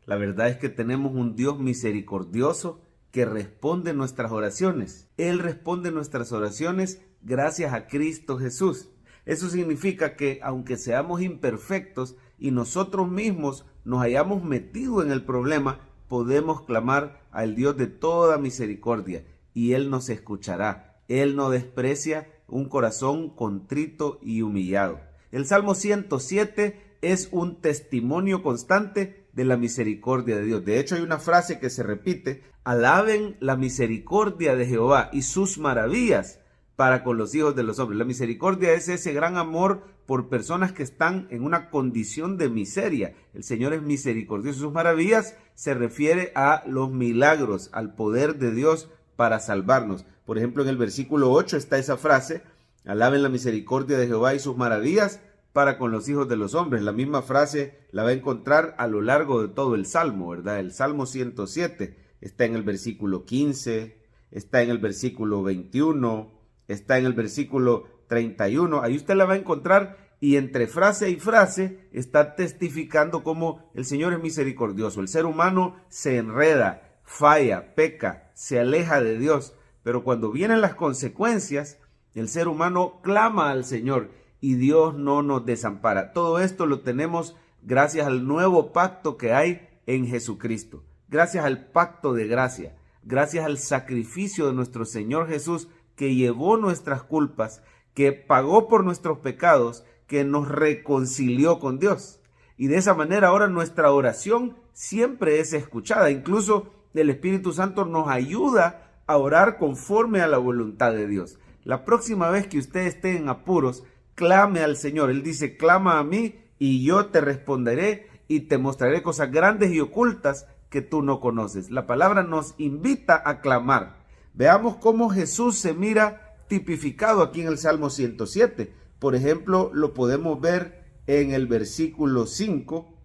La verdad es que tenemos un Dios misericordioso que responde nuestras oraciones. Él responde nuestras oraciones gracias a Cristo Jesús. Eso significa que aunque seamos imperfectos y nosotros mismos nos hayamos metido en el problema, podemos clamar al Dios de toda misericordia y Él nos escuchará. Él no desprecia un corazón contrito y humillado. El Salmo 107 es un testimonio constante de la misericordia de Dios. De hecho, hay una frase que se repite: alaben la misericordia de Jehová y sus maravillas para con los hijos de los hombres. La misericordia es ese gran amor por personas que están en una condición de miseria. El Señor es misericordioso. Sus maravillas se refiere a los milagros, al poder de Dios para salvarnos. Por ejemplo, en el versículo 8 está esa frase: alaben la misericordia de Jehová y sus maravillas para con los hijos de los hombres. La misma frase la va a encontrar a lo largo de todo el Salmo, ¿verdad? El Salmo 107 está en el versículo 15, está en el versículo 21, está en el versículo 31. Ahí usted la va a encontrar y entre frase y frase está testificando cómo el Señor es misericordioso. El ser humano se enreda, falla, peca, se aleja de Dios, pero cuando vienen las consecuencias, el ser humano clama al Señor y Dios no nos desampara. Todo esto lo tenemos gracias al nuevo pacto que hay en Jesucristo, gracias al pacto de gracia, gracias al sacrificio de nuestro Señor Jesús, que llevó nuestras culpas, que pagó por nuestros pecados, que nos reconcilió con Dios. Y de esa manera ahora nuestra oración siempre es escuchada. Incluso el Espíritu Santo nos ayuda a orar conforme a la voluntad de Dios. La próxima vez que usted esté en apuros, clame al Señor. Él dice: clama a mí y yo te responderé y te mostraré cosas grandes y ocultas que tú no conoces. La palabra nos invita a clamar. Veamos cómo Jesús se mira tipificado aquí en el Salmo 107. Por ejemplo, lo podemos ver en el versículo 5.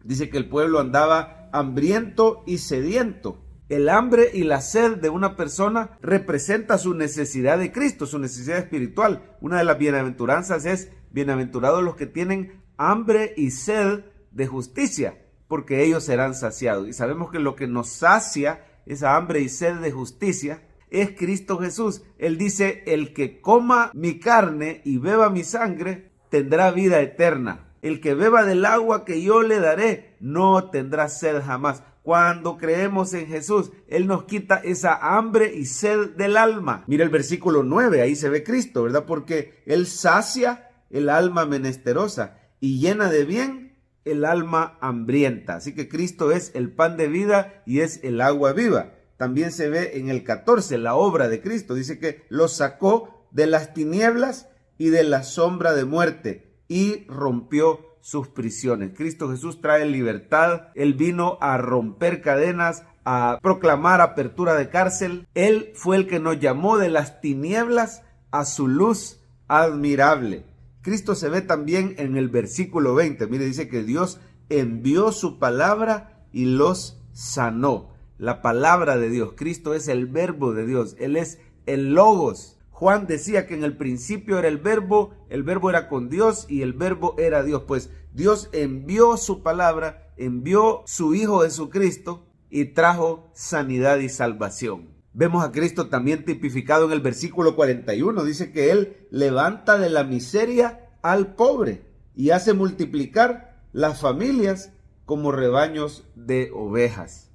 Dice que el pueblo andaba hambriento y sediento. El hambre y la sed de una persona representa su necesidad de Cristo, su necesidad espiritual. Una de las bienaventuranzas es: bienaventurados los que tienen hambre y sed de justicia, porque ellos serán saciados. Y sabemos que lo que nos sacia esa hambre y sed de justicia es Cristo Jesús. Él dice: el que coma mi carne y beba mi sangre tendrá vida eterna. El que beba del agua que yo le daré no tendrá sed jamás. Cuando creemos en Jesús, Él nos quita esa hambre y sed del alma. Mira el versículo 9, ahí se ve Cristo, ¿verdad? Porque Él sacia el alma menesterosa y llena de bien el alma hambrienta. Así que Cristo es el pan de vida y es el agua viva. También se ve en el 14 la obra de Cristo. Dice que los sacó de las tinieblas y de la sombra de muerte y rompió sus prisiones. Cristo Jesús trae libertad. Él vino a romper cadenas, a proclamar apertura de cárcel. Él fue el que nos llamó de las tinieblas a su luz admirable. Cristo se ve también en el versículo 20. Mire, dice que Dios envió su palabra y los sanó. La palabra de Dios. Cristo es el verbo de Dios. Él es el logos. Juan decía que en el principio era el verbo era con Dios y el verbo era Dios. Pues Dios envió su palabra, envió su Hijo Jesucristo y trajo sanidad y salvación. Vemos a Cristo también tipificado en el versículo 41. Dice que Él levanta de la miseria al pobre y hace multiplicar las familias como rebaños de ovejas.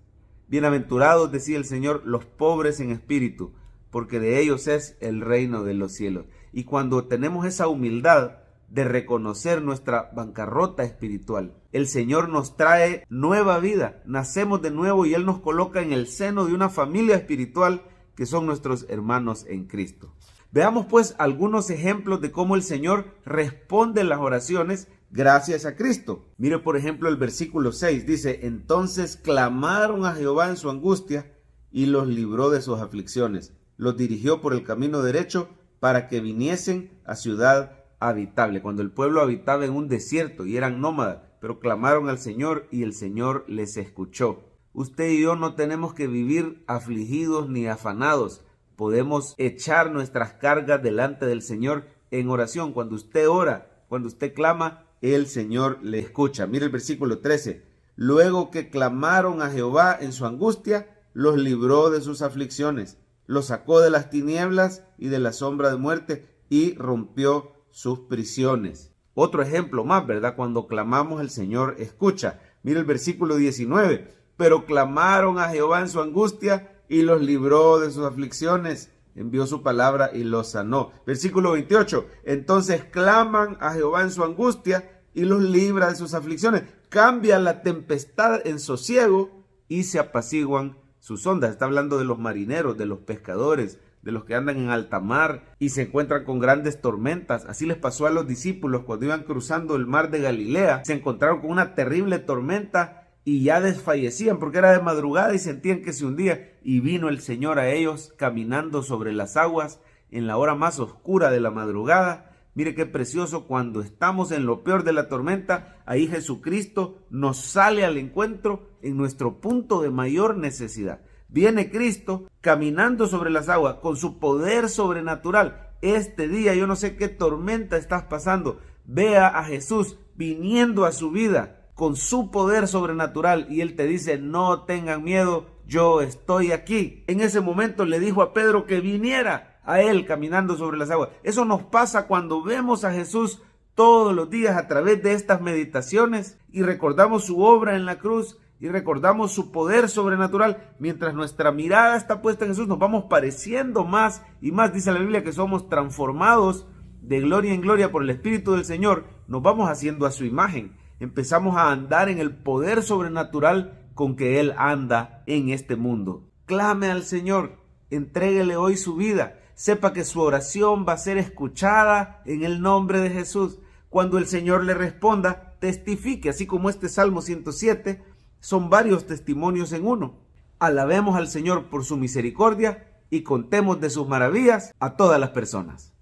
Bienaventurados, decía el Señor, los pobres en espíritu, porque de ellos es el reino de los cielos. Y cuando tenemos esa humildad de reconocer nuestra bancarrota espiritual, el Señor nos trae nueva vida, nacemos de nuevo y Él nos coloca en el seno de una familia espiritual que son nuestros hermanos en Cristo. Veamos pues algunos ejemplos de cómo el Señor responde las oraciones gracias a Cristo. Mire por ejemplo el versículo 6, dice: entonces clamaron a Jehová en su angustia y los libró de sus aflicciones. Los dirigió por el camino derecho para que viniesen a ciudad habitable. Cuando el pueblo habitaba en un desierto y eran nómadas, pero clamaron al Señor y el Señor les escuchó. Usted y yo no tenemos que vivir afligidos ni afanados. Podemos echar nuestras cargas delante del Señor en oración. Cuando usted ora, cuando usted clama, el Señor le escucha. Mire el versículo 13. Luego que clamaron a Jehová en su angustia, los libró de sus aflicciones, los sacó de las tinieblas y de la sombra de muerte y rompió sus prisiones. Otro ejemplo más, ¿verdad? Cuando clamamos, el Señor escucha. Mira el versículo 19. Pero clamaron a Jehová en su angustia y los libró de sus aflicciones. Envió su palabra y los sanó. Versículo 28. Entonces claman a Jehová en su angustia y los libra de sus aflicciones. Cambia la tempestad en sosiego y se apaciguan sus ondas. Está hablando de los marineros, de los pescadores, de los que andan en alta mar y se encuentran con grandes tormentas. Así les pasó a los discípulos cuando iban cruzando el mar de Galilea. Se encontraron con una terrible tormenta y ya desfallecían porque era de madrugada y sentían que se hundía. Y vino el Señor a ellos caminando sobre las aguas en la hora más oscura de la madrugada. Mire qué precioso, cuando estamos en lo peor de la tormenta, ahí Jesucristo nos sale al encuentro en nuestro punto de mayor necesidad. Viene Cristo caminando sobre las aguas con su poder sobrenatural. Este día yo no sé qué tormenta estás pasando. Vea a Jesús viniendo a su vida con su poder sobrenatural y Él te dice: no tengan miedo, yo estoy aquí. En ese momento le dijo a Pedro que viniera a Él caminando sobre las aguas. Eso nos pasa cuando vemos a Jesús todos los días a través de estas meditaciones y recordamos su obra en la cruz y recordamos su poder sobrenatural. Mientras nuestra mirada está puesta en Jesús, nos vamos pareciendo más y más. Dice la Biblia que somos transformados de gloria en gloria por el Espíritu del Señor. Nos vamos haciendo a su imagen. Empezamos a andar en el poder sobrenatural con que Él anda en este mundo. Clame al Señor, entréguele hoy su vida. Sepa que su oración va a ser escuchada en el nombre de Jesús. Cuando el Señor le responda, testifique, así como este Salmo 107. Son varios testimonios en uno. Alabemos al Señor por su misericordia y contemos de sus maravillas a todas las personas.